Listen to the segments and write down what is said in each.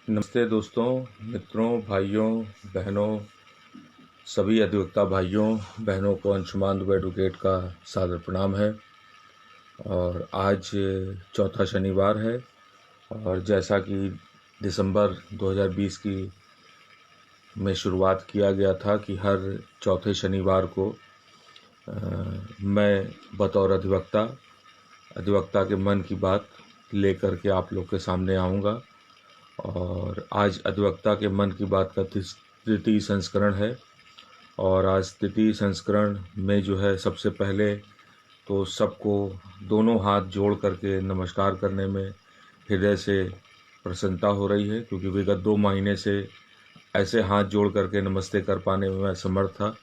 नमस्ते दोस्तों, मित्रों, भाइयों, बहनों, सभी अधिवक्ता भाइयों बहनों को अंशुमान दुबे एडवोकेट का सादर प्रणाम है। और आज चौथा शनिवार है और जैसा कि दिसंबर 2020 की में शुरुआत किया गया था कि हर चौथे शनिवार को मैं बतौर अधिवक्ता के मन की बात लेकर के आप लोग के सामने आऊँगा। और आज अधिवक्ता के मन की बात का तृतीय संस्करण है। और आज तृतीय संस्करण में जो है सबसे पहले तो सबको दोनों हाथ जोड़ करके नमस्कार करने में हृदय से प्रसन्नता हो रही है, क्योंकि विगत 2 महीने से ऐसे हाथ जोड़ करके नमस्ते कर पाने में मैं असमर्थ था।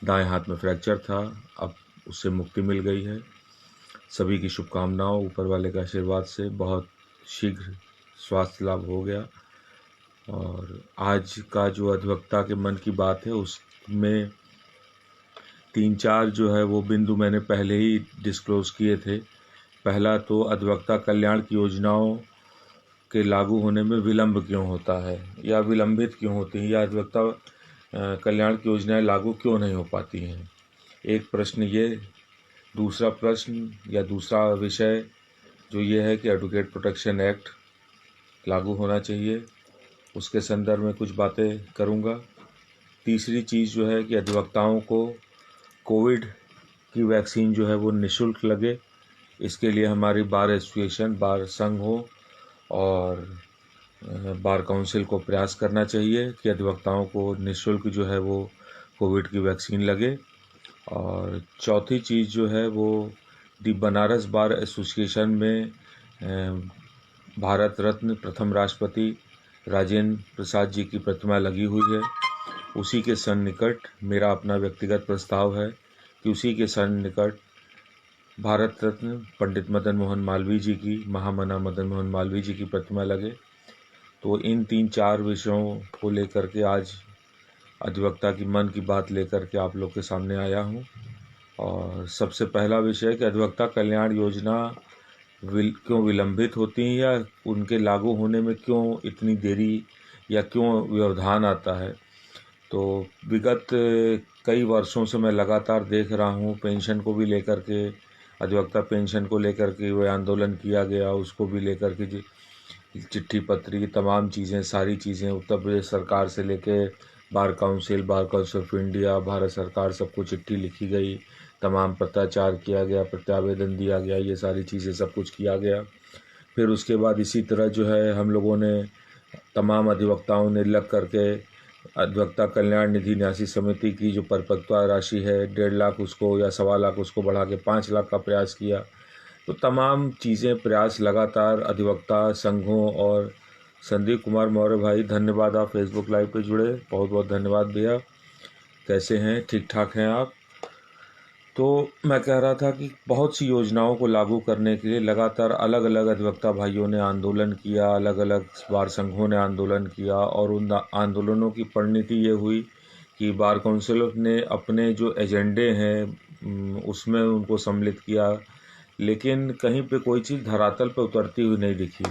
दाएं हाथ में फ्रैक्चर था, अब उससे मुक्ति मिल गई है। सभी की शुभकामनाओं, ऊपर वाले का आशीर्वाद से बहुत शीघ्र स्वास्थ्य लाभ हो गया। और आज का जो अधिवक्ता के मन की बात है उसमें 3-4 जो है वो बिंदु मैंने पहले ही डिस्क्लोज़ किए थे। पहला तो अधिवक्ता कल्याण की योजनाओं के लागू होने में विलंब क्यों होता है या विलंबित क्यों होती हैं, या अधिवक्ता कल्याण की योजनाएं लागू क्यों नहीं हो पाती हैं, एक प्रश्न ये। दूसरा प्रश्न या दूसरा विषय जो ये है कि एडवोकेट प्रोटेक्शन एक्ट लागू होना चाहिए, उसके संदर्भ में कुछ बातें करूँगा। तीसरी चीज़ जो है कि अधिवक्ताओं को कोविड की वैक्सीन जो है वो निःशुल्क लगे, इसके लिए हमारी बार एसोसिएशन, बार संघ हो और बार काउंसिल को प्रयास करना चाहिए कि अधिवक्ताओं को निःशुल्क जो है वो कोविड की वैक्सीन लगे। और चौथी चीज़ जो है वो दी बनारस बार एसोसिएशन में भारत रत्न प्रथम राष्ट्रपति राजेंद्र प्रसाद जी की प्रतिमा लगी हुई है। उसी के सन्निकट मेरा अपना व्यक्तिगत प्रस्ताव है कि उसी के सन्निकट भारत रत्न पंडित मदन मोहन मालवीय जी की, महामना मदन मोहन मालवीय जी की प्रतिमा लगे। तो इन 3-4 विषयों को लेकर के आज अधिवक्ता की मन की बात लेकर के आप लोग के सामने आया हूँ। और सबसे पहला विषय कि अधिवक्ता कल्याण योजना क्यों विलंबित होती हैं या उनके लागू होने में क्यों इतनी देरी या क्यों व्यवधान आता है। तो विगत कई वर्षों से मैं लगातार देख रहा हूँ, पेंशन को भी लेकर के, अधिवक्ता पेंशन को लेकर के वो आंदोलन किया गया, उसको भी लेकर के चिट्ठी पत्री तमाम चीज़ें, सारी चीज़ें उत्तर प्रदेश सरकार से लेके बार काउंसिल ऑफ इंडिया, भारत सरकार, सबको चिट्ठी लिखी गई, तमाम पत्राचार किया गया, प्रत्यावेदन दिया गया, ये सारी चीज़ें सब कुछ किया गया। फिर उसके बाद इसी तरह जो है हम लोगों ने, तमाम अधिवक्ताओं ने लग करके अधिवक्ता कल्याण निधि न्यासी समिति की जो परिपक्वता राशि है 1.5 लाख उसको या 1.25 लाख उसको बढ़ा के 5 लाख का प्रयास किया। तो तमाम चीज़ें, प्रयास लगातार अधिवक्ता संघों और संदीप कुमार मौर्य भाई, धन्यवाद, आप फेसबुक लाइव पे जुड़े, बहुत बहुत धन्यवाद भैया। कैसे हैं, ठीक ठाक हैं आप? तो मैं कह रहा था कि बहुत सी योजनाओं को लागू करने के लिए लगातार अलग अलग अधिवक्ता भाइयों ने आंदोलन किया, अलग अलग बार संघों ने आंदोलन किया, और उन आंदोलनों की परिणति ये हुई कि बार काउंसिल ने अपने जो एजेंडे हैं उसमें उनको सम्मिलित किया, लेकिन कहीं पे कोई चीज़ धरातल पर उतरती हुई नहीं दिखी।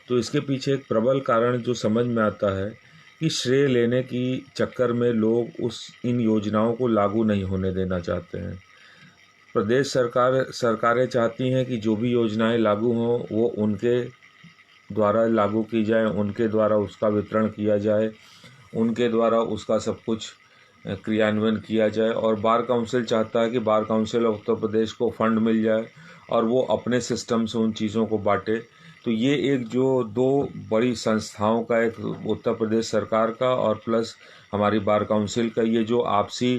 तो इसके पीछे एक प्रबल कारण जो समझ में आता है कि श्रेय लेने की चक्कर में लोग इन योजनाओं को लागू नहीं होने देना चाहते हैं। प्रदेश सरकारें चाहती हैं कि जो भी योजनाएं लागू हों वो उनके द्वारा लागू की जाए, उनके द्वारा उसका वितरण किया जाए, उनके द्वारा उसका सब कुछ क्रियान्वयन किया जाए। और बार काउंसिल चाहता है कि बार काउंसिल ऑफ उत्तर प्रदेश को फंड मिल जाए और वो अपने सिस्टम से उन चीज़ों को बांटे। तो ये एक जो 2 बड़ी संस्थाओं का, एक उत्तर प्रदेश सरकार का और प्लस हमारी बार काउंसिल का, ये जो आपसी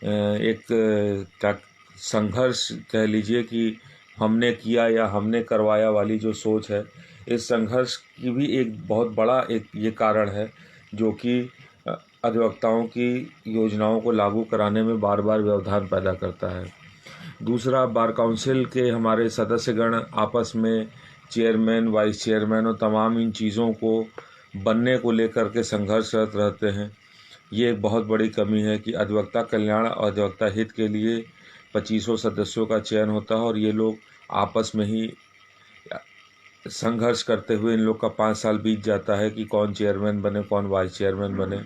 एक संघर्ष कह लीजिए कि हमने किया या हमने करवाया वाली जो सोच है, इस संघर्ष की भी एक बहुत बड़ा एक ये कारण है जो कि अधिवक्ताओं की योजनाओं को लागू कराने में बार बार व्यवधान पैदा करता है। दूसरा, बार काउंसिल के हमारे सदस्यगण आपस में चेयरमैन, वाइस चेयरमैन और तमाम इन चीज़ों को बनने को लेकर के संघर्षरत रहते हैं। ये एक बहुत बड़ी कमी है कि अधिवक्ता कल्याण और अधिवक्ता हित के लिए 2500 सदस्यों का चयन होता है और ये लोग आपस में ही संघर्ष करते हुए इन लोग का 5 साल बीत जाता है कि कौन चेयरमैन बने, कौन वाइस चेयरमैन बने।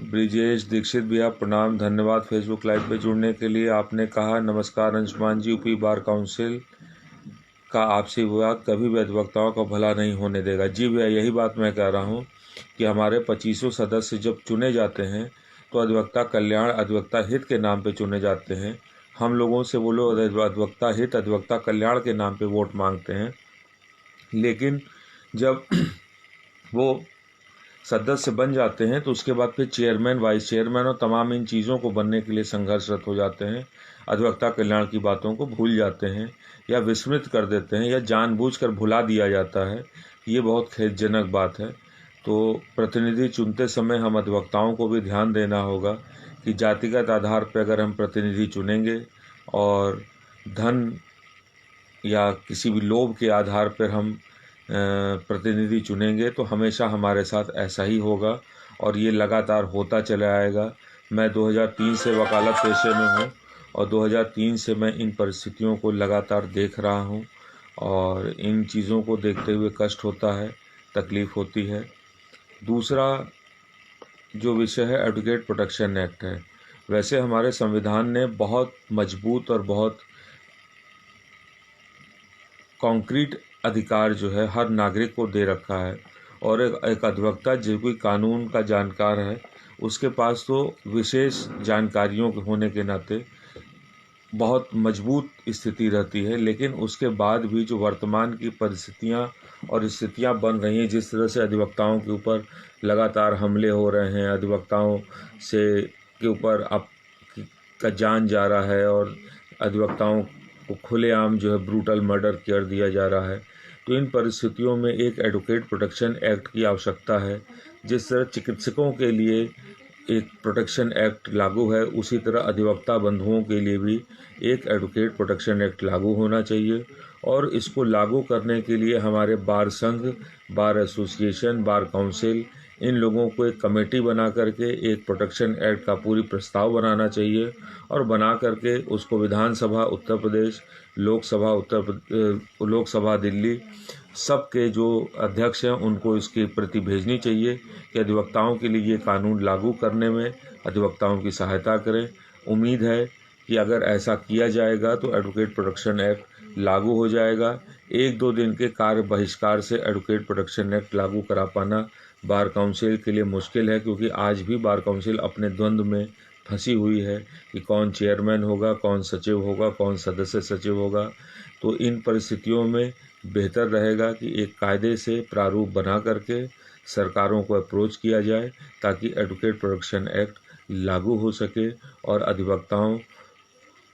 ब्रिजेश दीक्षित भैया प्रणाम, धन्यवाद फेसबुक लाइव पे जुड़ने के लिए। आपने कहा नमस्कार अंशुमान जी, यूपी बार काउंसिल का आपसी विवाद कभी भी अधिवक्ताओं का भला नहीं होने देगा। जी भैया, यही बात मैं कह रहा हूँ कि हमारे 2500 सदस्य जब चुने जाते हैं तो अधिवक्ता कल्याण, अधिवक्ता हित के नाम पे चुने जाते हैं। हम लोगों से वो लोग अधिवक्ता हित, अधिवक्ता कल्याण के नाम पे वोट मांगते हैं, लेकिन जब वो सदस्य बन जाते हैं तो उसके बाद फिर चेयरमैन, वाइस चेयरमैन और तमाम इन चीज़ों को बनने के लिए संघर्षरत हो जाते हैं। अधिवक्ता कल्याण की बातों को भूल जाते हैं या विस्मृत कर देते हैं या जानबूझकर भुला दिया जाता है। ये बहुत खेदजनक बात है। तो प्रतिनिधि चुनते समय हम अधिवक्ताओं को भी ध्यान देना होगा कि जातिगत आधार पर अगर हम प्रतिनिधि चुनेंगे और धन या किसी भी लोभ के आधार पर हम प्रतिनिधि चुनेंगे तो हमेशा हमारे साथ ऐसा ही होगा और ये लगातार होता चला आएगा। मैं 2003 से वकालत पेशे में हूँ और 2003 से मैं इन परिस्थितियों को लगातार देख रहा हूँ और इन चीज़ों को देखते हुए कष्ट होता है, तकलीफ़ होती है। दूसरा जो विषय है एडवोकेट प्रोटेक्शन एक्ट है। वैसे हमारे संविधान ने बहुत मजबूत और बहुत कॉन्क्रीट अधिकार जो है हर नागरिक को दे रखा है और एक अधिवक्ता जो कोई कानून का जानकार है उसके पास तो विशेष जानकारियों के होने के नाते बहुत मजबूत स्थिति रहती है। लेकिन उसके बाद भी जो वर्तमान की परिस्थितियां और स्थितियां बन रही हैं, जिस तरह से अधिवक्ताओं के ऊपर लगातार हमले हो रहे हैं, अधिवक्ताओं से के ऊपर अब का जान जा रहा है और अधिवक्ताओं को खुलेआम जो है ब्रूटल मर्डर कर दिया जा रहा है, तो इन परिस्थितियों में एक एडवोकेट प्रोटेक्शन एक्ट की आवश्यकता है। जिस तरह चिकित्सकों के लिए एक प्रोटेक्शन एक्ट लागू है, उसी तरह अधिवक्ता बंधुओं के लिए भी एक एडवोकेट प्रोटेक्शन एक्ट लागू होना चाहिए और इसको लागू करने के लिए हमारे बार संघ, बार एसोसिएशन, बार काउंसिल, इन लोगों को एक कमेटी बना करके एक प्रोटेक्शन एक्ट का पूरी प्रस्ताव बनाना चाहिए और बना करके उसको विधानसभा उत्तर प्रदेश, लोकसभा दिल्ली, सबके जो अध्यक्ष हैं उनको इसकी प्रति भेजनी चाहिए कि अधिवक्ताओं के लिए ये कानून लागू करने में अधिवक्ताओं की सहायता करें। उम्मीद है कि अगर ऐसा किया जाएगा तो एडवोकेट प्रोटेक्शन एक्ट लागू हो जाएगा। 1-2 दिन के कार्य बहिष्कार से एडवोकेट प्रोटेक्शन एक्ट लागू करा पाना बार काउंसिल के लिए मुश्किल है, क्योंकि आज भी बार काउंसिल अपने द्वंद्व में फंसी हुई है कि कौन चेयरमैन होगा, कौन सचिव होगा, कौन सदस्य सचिव होगा। तो इन परिस्थितियों में बेहतर रहेगा कि एक कायदे से प्रारूप बना करके सरकारों को अप्रोच किया जाए ताकि एडवोकेट प्रोटेक्शन एक्ट लागू हो सके और अधिवक्ताओं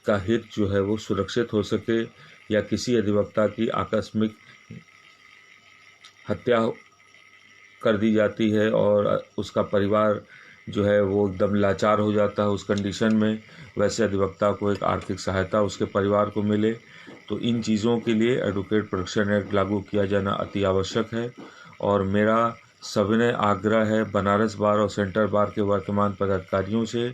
का हित जो है वो सुरक्षित हो सके, या किसी अधिवक्ता की आकस्मिक हत्या कर दी जाती है और उसका परिवार जो है वो एकदम लाचार हो जाता है, उस कंडीशन में वैसे अधिवक्ता को एक आर्थिक सहायता उसके परिवार को मिले। तो इन चीज़ों के लिए एडवोकेट प्रोटेक्शन एक्ट लागू किया जाना अति आवश्यक है और मेरा सविनय आग्रह है बनारस बार और सेंट्रल बार के वर्तमान पदाधिकारियों से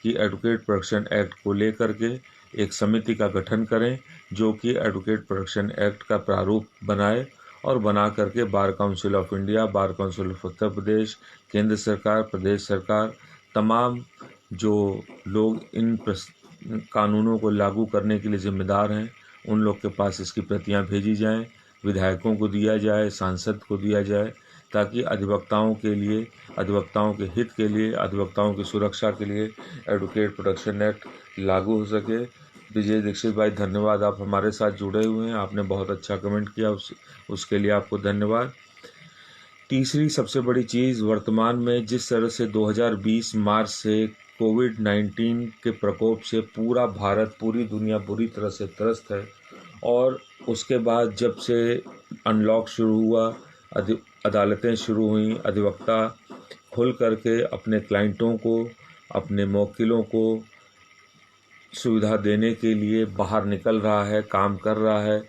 कि एडवोकेट प्रोटेक्शन एक्ट को लेकर के एक समिति का गठन करें जो कि एडवोकेट प्रोटेक्शन एक्ट का प्रारूप बनाए और बना करके bar council of India, bar council of Uttar Pradesh, केंद्र सरकार, प्रदेश सरकार, तमाम जो लोग इन कानूनों को लागू करने के लिए जिम्मेदार हैं उन लोग के पास इसकी प्रतियां भेजी जाएं, विधायकों को दिया जाए, सांसद को दिया जाए, ताकि अधिवक्ताओं के लिए, अधिवक्ताओं के हित के लिए, अधिवक्ताओं की सुरक्षा के लिए एडवोकेट प्रोटेक्शन एक्ट लागू हो सके। विजय दीक्षित भाई धन्यवाद, आप हमारे साथ जुड़े हुए हैं, आपने बहुत अच्छा कमेंट किया, उसके लिए आपको धन्यवाद। तीसरी सबसे बड़ी चीज़, वर्तमान में जिस तरह से 2020 मार्च से कोविड-19 के प्रकोप से पूरा भारत, पूरी दुनिया बुरी तरह से त्रस्त है और उसके बाद जब से अनलॉक शुरू हुआ, अदालतें शुरू हुई, अधिवक्ता खुल करके अपने क्लाइंटों को, अपने मौकिलों को सुविधा देने के लिए बाहर निकल रहा है, काम कर रहा है।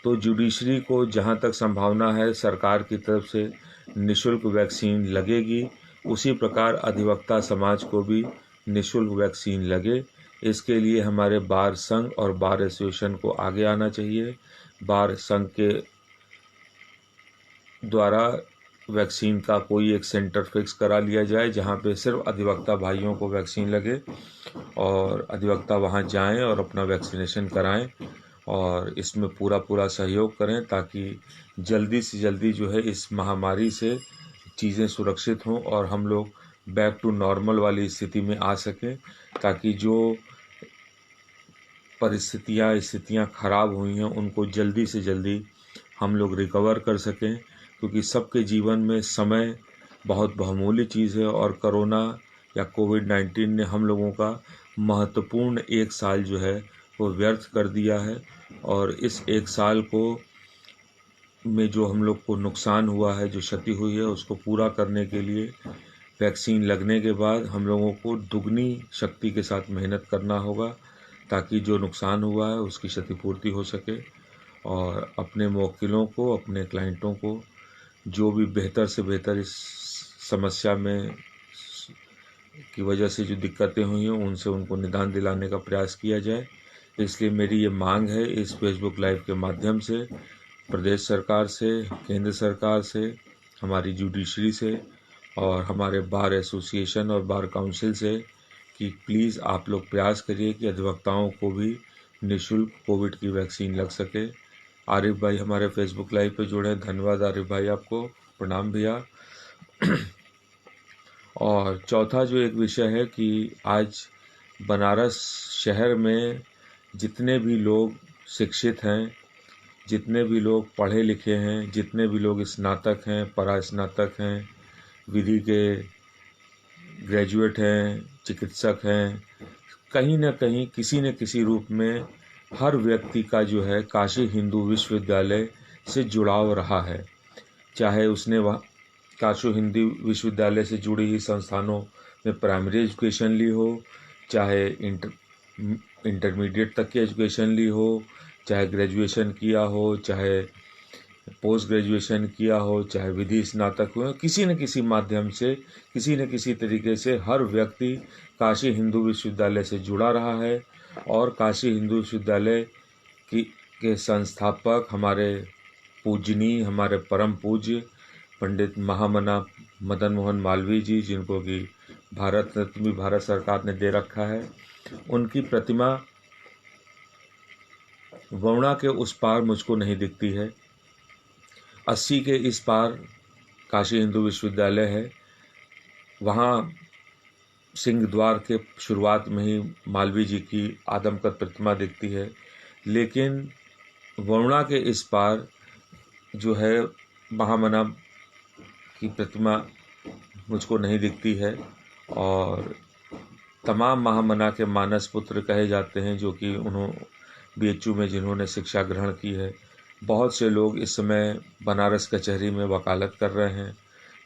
तो जुडिशरी को जहां तक संभावना है सरकार की तरफ से निःशुल्क वैक्सीन लगेगी, उसी प्रकार अधिवक्ता समाज को भी निःशुल्क वैक्सीन लगे। इसके लिए हमारे बार संघ और बार एसोसिएशन को आगे आना चाहिए। बार संघ के द्वारा वैक्सीन का कोई एक सेंटर फिक्स करा लिया जाए जहां पे सिर्फ अधिवक्ता भाइयों को वैक्सीन लगे और अधिवक्ता वहां जाएं और अपना वैक्सीनेशन कराएं और इसमें पूरा सहयोग करें ताकि जल्दी से जल्दी जो है इस महामारी से चीज़ें सुरक्षित हों और हम लोग बैक टू नॉर्मल वाली स्थिति में आ सकें, ताकि जो स्थितियाँ खराब हुई हैं उनको जल्दी से जल्दी हम लोग रिकवर कर सकें, क्योंकि सबके जीवन में समय बहुत बहुमूल्य चीज़ है और कोरोना या कोविड-19 ने हम लोगों का महत्वपूर्ण एक साल जो है वो व्यर्थ कर दिया है। और इस एक साल को में जो हम लोग को नुकसान हुआ है, जो क्षति हुई है, उसको पूरा करने के लिए वैक्सीन लगने के बाद हम लोगों को दुगनी शक्ति के साथ मेहनत करना होगा ताकि जो नुकसान हुआ है उसकी क्षतिपूर्ति हो सके और अपने मुवक्किलों को, अपने क्लाइंटों को जो भी बेहतर से बेहतर इस समस्या में की वजह से जो दिक्कतें हुई हैं उनसे उनको निदान दिलाने का प्रयास किया जाए। इसलिए मेरी ये मांग है इस फेसबुक लाइव के माध्यम से प्रदेश सरकार से, केंद्र सरकार से, हमारी जुडिशरी से और हमारे बार एसोसिएशन और बार काउंसिल से कि प्लीज़ आप लोग प्रयास करिए कि अधिवक्ताओं को भी निःशुल्क कोविड की वैक्सीन लग सके। आरिफ भाई हमारे फेसबुक लाइव पे जुड़े, धन्यवाद आरिफ भाई, आपको प्रणाम भैया। और चौथा जो एक विषय है कि आज बनारस शहर में जितने भी लोग शिक्षित हैं, जितने भी लोग पढ़े लिखे हैं, जितने भी लोग स्नातक हैं, परास्नातक हैं, विधि के ग्रेजुएट हैं, चिकित्सक हैं, कहीं न कहीं किसी न किसी रूप में हर व्यक्ति का जो है काशी हिंदू विश्वविद्यालय से जुड़ाव रहा है। चाहे उसने वह काशी हिंदू विश्वविद्यालय से जुड़ी हुई संस्थानों में प्राइमरी एजुकेशन ली हो, चाहे इंटरमीडिएट तक की एजुकेशन ली हो, चाहे ग्रेजुएशन किया हो, चाहे पोस्ट ग्रेजुएशन किया हो, चाहे विधि स्नातक हुए, किसी न किसी माध्यम से, किसी न किसी तरीके से हर व्यक्ति काशी हिंदू विश्वविद्यालय से जुड़ा रहा है। और काशी हिंदू विश्वविद्यालय के संस्थापक हमारे पूजनीय, हमारे परम पूज्य पंडित महामना मदन मोहन मालवीय जी, जिनको कि भारत रत्न भी भारत सरकार ने दे रखा है, उनकी प्रतिमा वरुणा के उस पार मुझको नहीं दिखती है। 80 के इस पार काशी हिंदू विश्वविद्यालय है, वहाँ सिंह द्वार के शुरुआत में ही मालवीय जी की आदमकद प्रतिमा दिखती है, लेकिन वरुणा के इस पार जो है महामना की प्रतिमा मुझको नहीं दिखती है। और तमाम महामना के मानस पुत्र कहे जाते हैं, जो कि BHU में जिन्होंने शिक्षा ग्रहण की है। बहुत से लोग इस समय बनारस कचहरी में वकालत कर रहे हैं,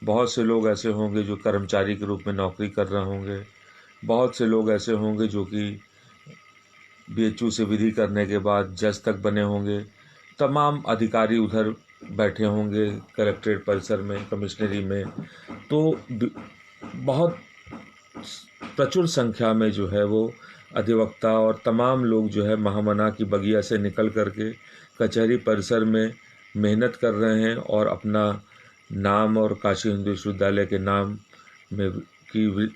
बहुत से लोग ऐसे होंगे जो कर्मचारी के रूप में नौकरी कर रहे होंगे, बहुत से लोग ऐसे होंगे जो कि BHU से विधि करने के बाद जज तक बने होंगे, तमाम अधिकारी उधर बैठे होंगे कलेक्ट्रेट परिसर में, कमिश्नरी में। तो बहुत प्रचुर संख्या में जो है वो अधिवक्ता और तमाम लोग जो है महामना की बगिया से निकल करके कचहरी परिसर में मेहनत कर रहे हैं और अपना नाम और काशी हिंदू विश्वविद्यालय के नाम में की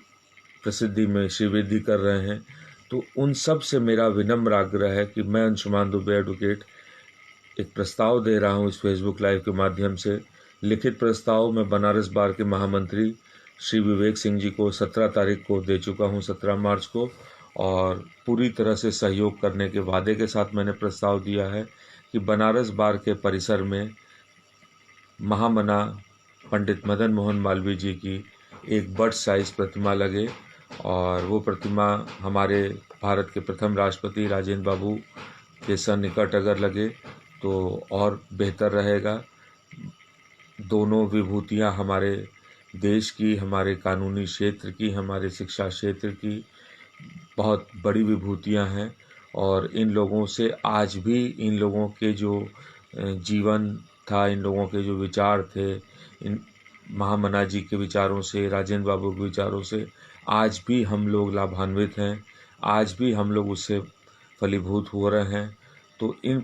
प्रसिद्धि में श्रीवृद्धि कर रहे हैं। तो उन सब से मेरा विनम्र आग्रह है कि मैं अंशुमान दुबे एडवोकेट एक प्रस्ताव दे रहा हूँ इस फेसबुक लाइव के माध्यम से। लिखित प्रस्ताव मैं बनारस बार के महामंत्री श्री विवेक सिंह जी को 17 तारीख को दे चुका हूँ, 17 मार्च को, और पूरी तरह से सहयोग करने के वादे के साथ मैंने प्रस्ताव दिया है कि बनारस बार के परिसर में महामना पंडित मदन मोहन मालवीय जी की एक बर्ड साइज प्रतिमा लगे और वो प्रतिमा हमारे भारत के प्रथम राष्ट्रपति राजेंद्र बाबू के सन्निकट अगर लगे तो और बेहतर रहेगा। दोनों विभूतियाँ हमारे देश की, हमारे कानूनी क्षेत्र की, हमारे शिक्षा क्षेत्र की बहुत बड़ी विभूतियाँ हैं और इन लोगों से आज भी इन लोगों के जो जीवन था, इन लोगों के जो विचार थे, इन महामना जी के विचारों से, राजेंद्र बाबू के विचारों से आज भी हम लोग लाभान्वित हैं, आज भी हम लोग उससे फलीभूत हो रहे हैं। तो इन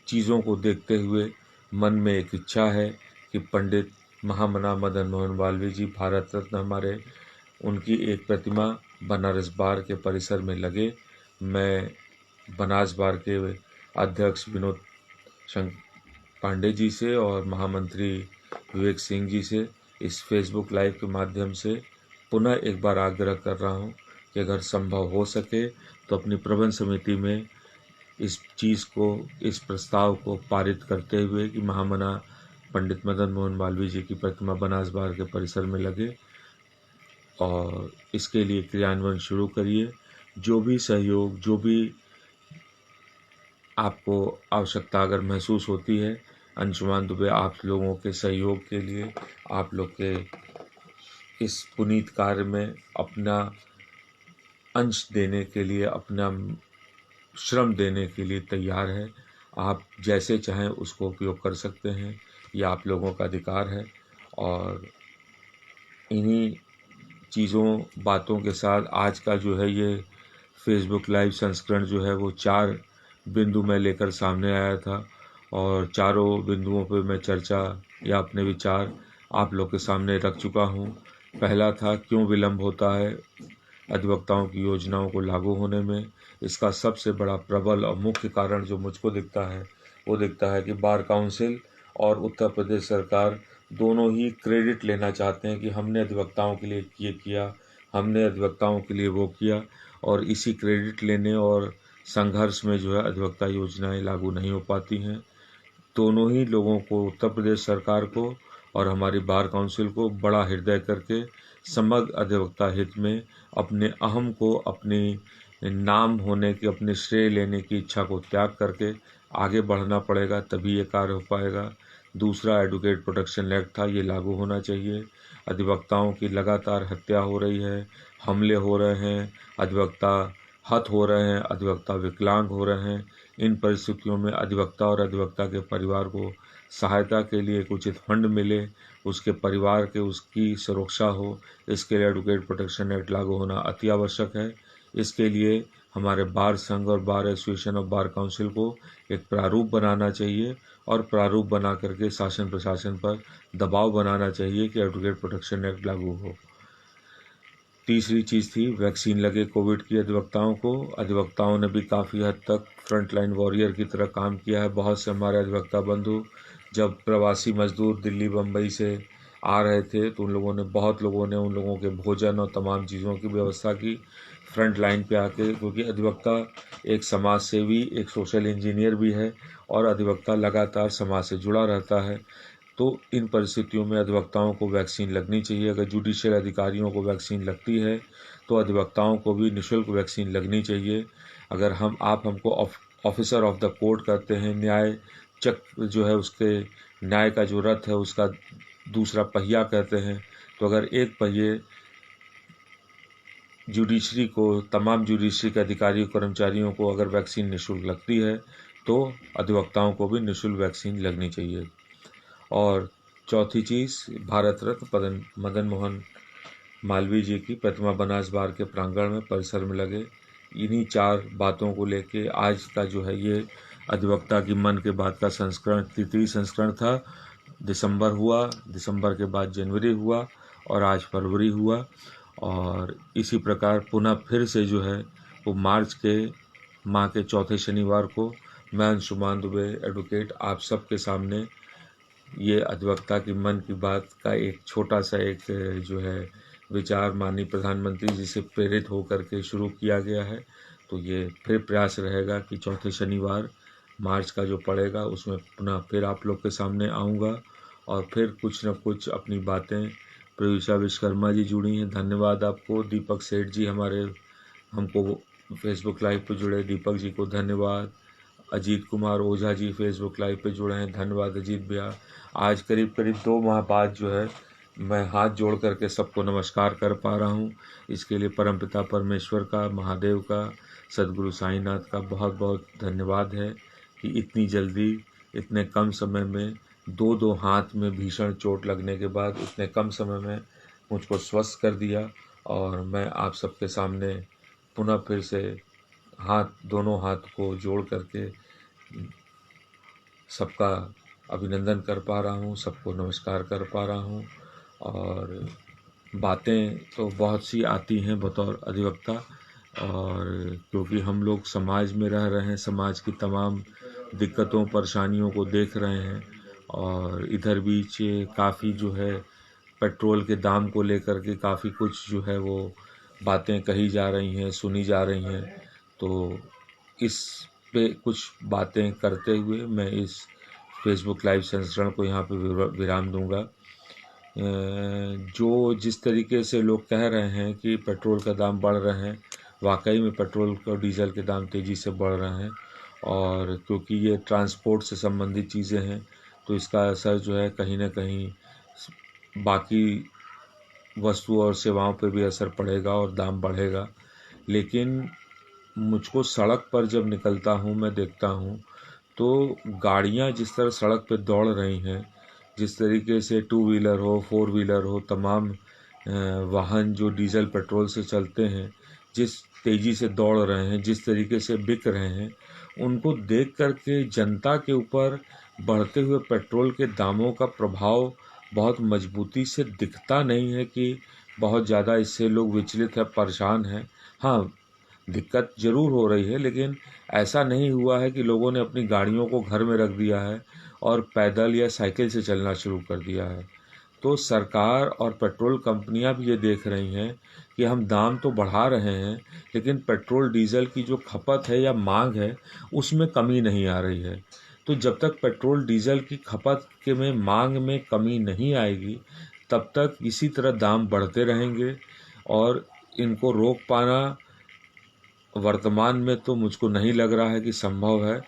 चीज़ों को देखते हुए मन में एक इच्छा है कि पंडित महामना मदन मोहन मालवीय जी भारत रत्न हमारे, उनकी एक प्रतिमा बनारस बार के परिसर में लगे। मैं बनास बार के अध्यक्ष विनोद पांडे जी से और महामंत्री विवेक सिंह जी से इस फेसबुक लाइव के माध्यम से पुनः एक बार आग्रह कर रहा हूं कि अगर संभव हो सके तो अपनी प्रबंध समिति में इस चीज़ को, इस प्रस्ताव को पारित करते हुए कि महामना पंडित मदन मोहन मालवीय जी की प्रतिमा बनास बार के परिसर में लगे, और इसके लिए क्रियान्वयन शुरू करिए। जो भी सहयोग, जो भी आपको आवश्यकता अगर महसूस होती है, अंशुमान दुबे आप लोगों के सहयोग के लिए, आप लोग के इस पुनीत कार्य में अपना अंश देने के लिए, अपना श्रम देने के लिए तैयार है। आप जैसे चाहें उसको उपयोग कर सकते हैं, यह आप लोगों का अधिकार है। और इन्हीं चीज़ों, बातों के साथ आज का जो है ये फेसबुक लाइव संस्करण जो है वो 4 बिंदु में लेकर सामने आया था, और चारों बिंदुओं पर मैं चर्चा या अपने विचार आप लोग के सामने रख चुका हूँ। पहला था क्यों विलंब होता है अधिवक्ताओं की योजनाओं को लागू होने में। इसका सबसे बड़ा प्रबल और मुख्य कारण जो मुझको दिखता है वो दिखता है कि बार काउंसिल और उत्तर प्रदेश सरकार दोनों ही क्रेडिट लेना चाहते हैं कि हमने अधिवक्ताओं के लिए ये किया, हमने अधिवक्ताओं के लिए वो किया, और इसी क्रेडिट लेने और संघर्ष में जो है अधिवक्ता योजनाएं लागू नहीं हो पाती हैं। दोनों ही लोगों को, उत्तर प्रदेश सरकार को और हमारी बार काउंसिल को, बड़ा हृदय करके समग्र अधिवक्ता हित में अपने अहम को, अपनी नाम होने की, अपने श्रेय लेने की इच्छा को त्याग करके आगे बढ़ना पड़ेगा, तभी ये कार्य हो पाएगा। दूसरा एडवोकेट प्रोटेक्शन एक्ट था, ये लागू होना चाहिए। अधिवक्ताओं की लगातार हत्या हो रही है, हमले हो रहे हैं, अधिवक्ता हत हो रहे हैं, अधिवक्ता विकलांग हो रहे हैं। इन परिस्थितियों में अधिवक्ता और अधिवक्ता के परिवार को सहायता के लिए एक उचित फंड मिले, उसके परिवार के, उसकी सुरक्षा हो, इसके लिए एडवोकेट प्रोटेक्शन एक्ट लागू होना अति आवश्यक है। इसके लिए हमारे बार संघ और bar association of bar council को एक प्रारूप बनाना चाहिए, और प्रारूप बना करके शासन प्रशासन पर दबाव बनाना चाहिए कि एडवोकेट प्रोटेक्शन एक्ट लागू हो। तीसरी चीज़ थी वैक्सीन लगे कोविड की अधिवक्ताओं को। अधिवक्ताओं ने भी काफ़ी हद तक फ्रंटलाइन वॉरियर की तरह काम किया है। बहुत से हमारे अधिवक्ता बंधु जब प्रवासी मजदूर दिल्ली बम्बई से आ रहे थे तो बहुत लोगों ने उन लोगों के भोजन और तमाम चीज़ों की व्यवस्था की फ्रंट लाइन पे आके, क्योंकि अधिवक्ता एक समाज सेवी, एक सोशल इंजीनियर भी है, और अधिवक्ता लगातार समाज से जुड़ा रहता है। तो इन परिस्थितियों में अधिवक्ताओं को वैक्सीन लगनी चाहिए। अगर जुडिशियल अधिकारियों को वैक्सीन लगती है तो अधिवक्ताओं को भी निःशुल्क वैक्सीन लगनी चाहिए। अगर आप हमको ऑफिसर ऑफ द कोर्ट करते हैं, न्याय चक्र जो है, उसके न्याय का जो रथ है उसका दूसरा पहिया कहते हैं, तो अगर एक पहिए जुडिशरी को, तमाम जुडिशरी के अधिकारियों कर्मचारियों को अगर वैक्सीन निःशुल्क लगती है तो अधिवक्ताओं को भी निःशुल्क वैक्सीन लगनी चाहिए। और चौथी चीज़, भारत रत्न मदन मोहन मालवीय जी की प्रतिमा बनास बार के प्रांगण में, परिसर में लगे। इन्हीं 4 बातों को लेके आज का जो है ये अधिवक्ता की मन के बात का संस्करण, तृतीय संस्करण था। दिसंबर हुआ, दिसंबर के बाद जनवरी हुआ, और आज फरवरी हुआ, और इसी प्रकार पुनः फिर से जो है वो मार्च के माह के चौथे शनिवार को मैं अंशुमान दुबे एडवोकेट आप सबके सामने ये अधिवक्ता की मन की बात का एक छोटा सा एक जो है विचार माननीय प्रधानमंत्री जी से प्रेरित होकर के शुरू किया गया है। तो ये फिर प्रयास रहेगा कि चौथे शनिवार मार्च का जो पड़ेगा उसमें पुनः फिर आप लोग के सामने आऊँगा, और फिर कुछ न कुछ अपनी बातें। प्रवीषा विश्वकर्मा जी जुड़ी हैं, धन्यवाद आपको। दीपक सेठ जी हमारे हमको फेसबुक लाइव पे जुड़े, दीपक जी को धन्यवाद। अजीत कुमार ओझा जी फेसबुक लाइव पे जुड़े हैं, धन्यवाद अजीत भैया। आज करीब करीब 2 माह बाद जो है मैं हाथ जोड़ करके सबको नमस्कार कर पा रहा हूँ। इसके लिए परमपिता परमेश्वर का, महादेव का, सदगुरु साईनाथ का बहुत बहुत धन्यवाद है कि इतनी जल्दी, इतने कम समय में, 2 हाथ में भीषण चोट लगने के बाद इतने कम समय में मुझको स्वस्थ कर दिया। और मैं आप सबके सामने पुनः फिर से दोनों हाथ को जोड़ करके सबका अभिनंदन कर पा रहा हूँ, सबको नमस्कार कर पा रहा हूँ। और बातें तो बहुत सी आती हैं बतौर अधिवक्ता, और क्योंकि हम लोग समाज में रह रहे हैं, समाज की तमाम दिक्कतों परेशानियों को देख रहे हैं, और इधर बीच काफ़ी जो है पेट्रोल के दाम को लेकर के काफ़ी कुछ जो है वो बातें कही जा रही हैं, सुनी जा रही हैं। तो इस पे कुछ बातें करते हुए मैं इस फेसबुक लाइव संस्करण को यहाँ पे विराम दूंगा। जो जिस तरीके से लोग कह रहे हैं कि पेट्रोल का दाम बढ़ रहे हैं, वाकई में पेट्रोल और डीजल के दाम तेज़ी से बढ़ रहे हैं, और क्योंकि ये ट्रांसपोर्ट से संबंधित चीज़ें हैं तो इसका असर जो है कहीं ना कहीं बाकी वस्तु और सेवाओं पर भी असर पड़ेगा और दाम बढ़ेगा। लेकिन मुझको सड़क पर जब निकलता हूँ मैं देखता हूँ तो गाड़ियाँ जिस तरह सड़क पे दौड़ रही हैं, जिस तरीके से टू व्हीलर हो, फोर व्हीलर हो, तमाम वाहन जो डीजल पेट्रोल से चलते हैं, जिस तेज़ी से दौड़ रहे हैं, जिस तरीके से बिक रहे हैं, उनको देख कर के जनता के ऊपर बढ़ते हुए पेट्रोल के दामों का प्रभाव बहुत मजबूती से दिखता नहीं है कि बहुत ज़्यादा इससे लोग विचलित है, परेशान हैं। हाँ, दिक्कत ज़रूर हो रही है, लेकिन ऐसा नहीं हुआ है कि लोगों ने अपनी गाड़ियों को घर में रख दिया है और पैदल या साइकिल से चलना शुरू कर दिया है। तो सरकार और पेट्रोल कंपनियां भी ये देख रही हैं कि हम दाम तो बढ़ा रहे हैं, लेकिन पेट्रोल डीजल की जो खपत है या मांग है उसमें कमी नहीं आ रही है। तो जब तक पेट्रोल डीजल की खपत के में मांग में कमी नहीं आएगी, तब तक इसी तरह दाम बढ़ते रहेंगे, और इनको रोक पाना वर्तमान में तो मुझको नहीं लग रहा है कि संभव है।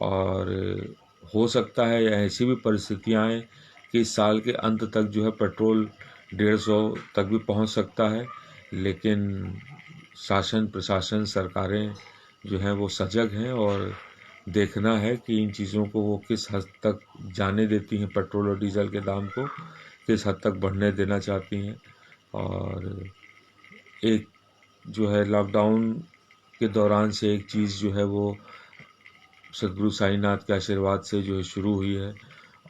और हो सकता है ऐसी भी परिस्थितियाँ आएँ कि इस साल के अंत तक जो है पेट्रोल 150 तक भी पहुंच सकता है। लेकिन शासन प्रशासन सरकारें जो हैं वो सजग हैं, और देखना है कि इन चीज़ों को वो किस हद तक जाने देती हैं, पेट्रोल और डीजल के दाम को किस हद तक बढ़ने देना चाहती हैं। और एक जो है लॉकडाउन के दौरान से एक चीज़ जो है वो सदगुरु साईनाथ के आशीर्वाद से जो है शुरू हुई है,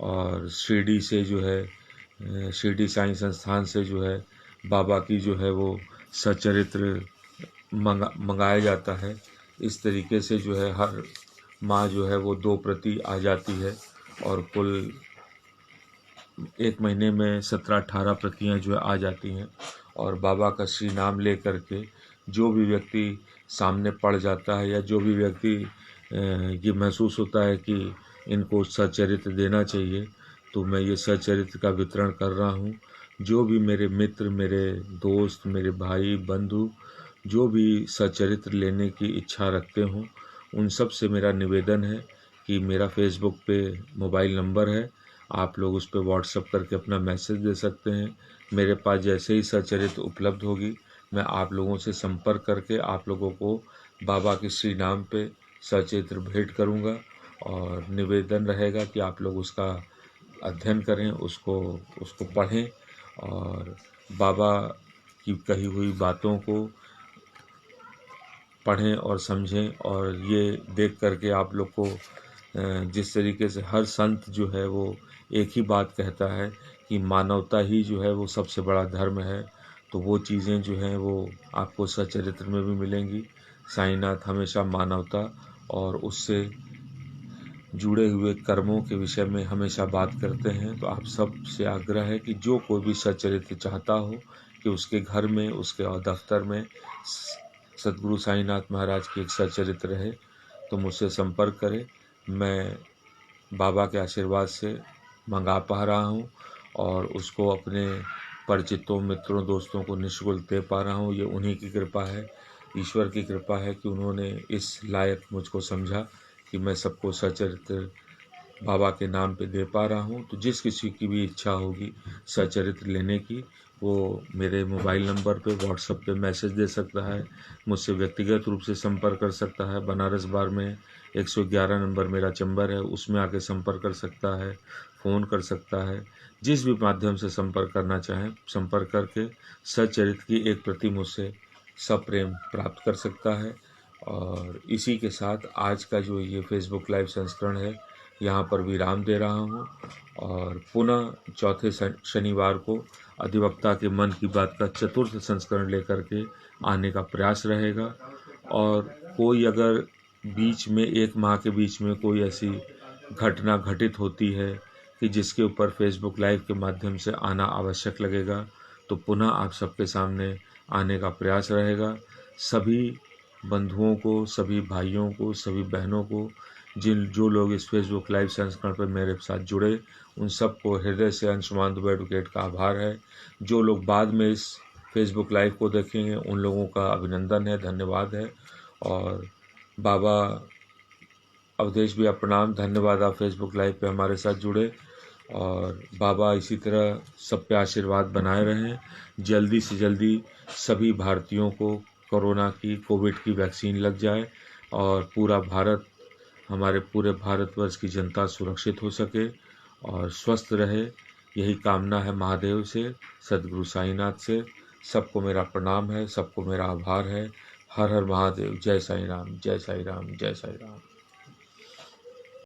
और शिरडी से जो है शिरडी साईं संस्थान से जो है बाबा की जो है वो सचरित्र मंगाया जाता है। इस तरीके से जो है हर माह जो है वो 2 प्रति आ जाती है, और कुल एक महीने में 17-18 प्रतियाँ जो है आ जाती हैं। और बाबा का श्री नाम ले करके जो भी व्यक्ति सामने पड़ जाता है, या जो भी व्यक्ति ये महसूस होता है कि इनको सचरित्र देना चाहिए, तो मैं ये सचरित्र का वितरण कर रहा हूँ। जो भी मेरे मित्र, मेरे दोस्त, मेरे भाई बंधु जो भी सचरित्र लेने की इच्छा रखते हों, उन सब से मेरा निवेदन है कि मेरा फेसबुक पे मोबाइल नंबर है, आप लोग उस पर व्हाट्सअप करके अपना मैसेज दे सकते हैं। मेरे पास जैसे ही सचरित्र उपलब्ध होगी, मैं आप लोगों से संपर्क करके आप लोगों को बाबा के श्री नाम पे सचरित्र भेंट करूंगा, और निवेदन रहेगा कि आप लोग उसका अध्ययन करें, उसको पढ़ें, और बाबा की कही हुई बातों को पढ़ें और समझें। और ये देख करके आप लोग को जिस तरीके से हर संत जो है वो एक ही बात कहता है कि मानवता ही जो है वो सबसे बड़ा धर्म है, तो वो चीज़ें जो हैं वो आपको सचरित्र में भी मिलेंगी। साईनाथ हमेशा मानवता और उससे जुड़े हुए कर्मों के विषय में हमेशा बात करते हैं। तो आप सब से आग्रह है कि जो कोई भी सचरित्र चाहता हो कि उसके घर में, उसके दफ्तर में सदगुरु साईनाथ महाराज की एक सचरित्र रहे, तो मुझसे संपर्क करें। मैं बाबा के आशीर्वाद से मंगा पा रहा हूँ, और उसको अपने परिचितों, मित्रों, दोस्तों को निःशुल्क दे पा रहा हूँ। ये उन्हीं की कृपा है, ईश्वर की कृपा है कि उन्होंने इस लायक मुझको समझा कि मैं सबको सचरित्र बाबा के नाम पे दे पा रहा हूँ। तो जिस किसी की भी इच्छा होगी सचरित्र लेने की, वो मेरे मोबाइल नंबर पे व्हाट्सएप पे मैसेज दे सकता है, मुझसे व्यक्तिगत रूप से संपर्क कर सकता है। बनारस बार में 111 नंबर मेरा चैम्बर है, उसमें आके संपर्क कर सकता है, फ़ोन कर सकता है। जिस भी माध्यम से संपर्क करना चाहें, संपर्क करके सचरित्र की एक प्रति मुझसे सप्रेम प्राप्त कर सकता है। और इसी के साथ आज का जो ये फेसबुक लाइव संस्करण है यहाँ पर विराम दे रहा हूँ और पुनः चौथे शनिवार को अधिवक्ता के मन की बात का चतुर्थ संस्करण लेकर के आने का प्रयास रहेगा। और कोई अगर बीच में 1 माह के बीच में कोई ऐसी घटना घटित होती है कि जिसके ऊपर फेसबुक लाइव के माध्यम से आना आवश्यक लगेगा, तो पुनः आप सबके सामने आने का प्रयास रहेगा। सभी बंधुओं को, सभी भाइयों को, सभी बहनों को, जो लोग इस फेसबुक लाइव संस्करण पर मेरे साथ जुड़े, उन सबको हृदय से अंशुमान दुबे एडवोकेट का आभार है। जो लोग बाद में इस फेसबुक लाइव को देखेंगे उन लोगों का अभिनंदन है, धन्यवाद है। और बाबा अवधेश भैया प्रणाम, धन्यवाद आप फेसबुक लाइव पे हमारे साथ जुड़े। और बाबा इसी तरह सब पे आशीर्वाद बनाए रहें। जल्दी से जल्दी सभी भारतीयों को कोविड की वैक्सीन लग जाए और पूरा भारत, हमारे पूरे भारतवर्ष की जनता सुरक्षित हो सके और स्वस्थ रहे, यही कामना है महादेव से, सद्गुरु साईनाथ से। सबको मेरा प्रणाम है, सबको मेरा आभार है। हर हर महादेव। जय साई राम, जय साई राम, जय साई राम।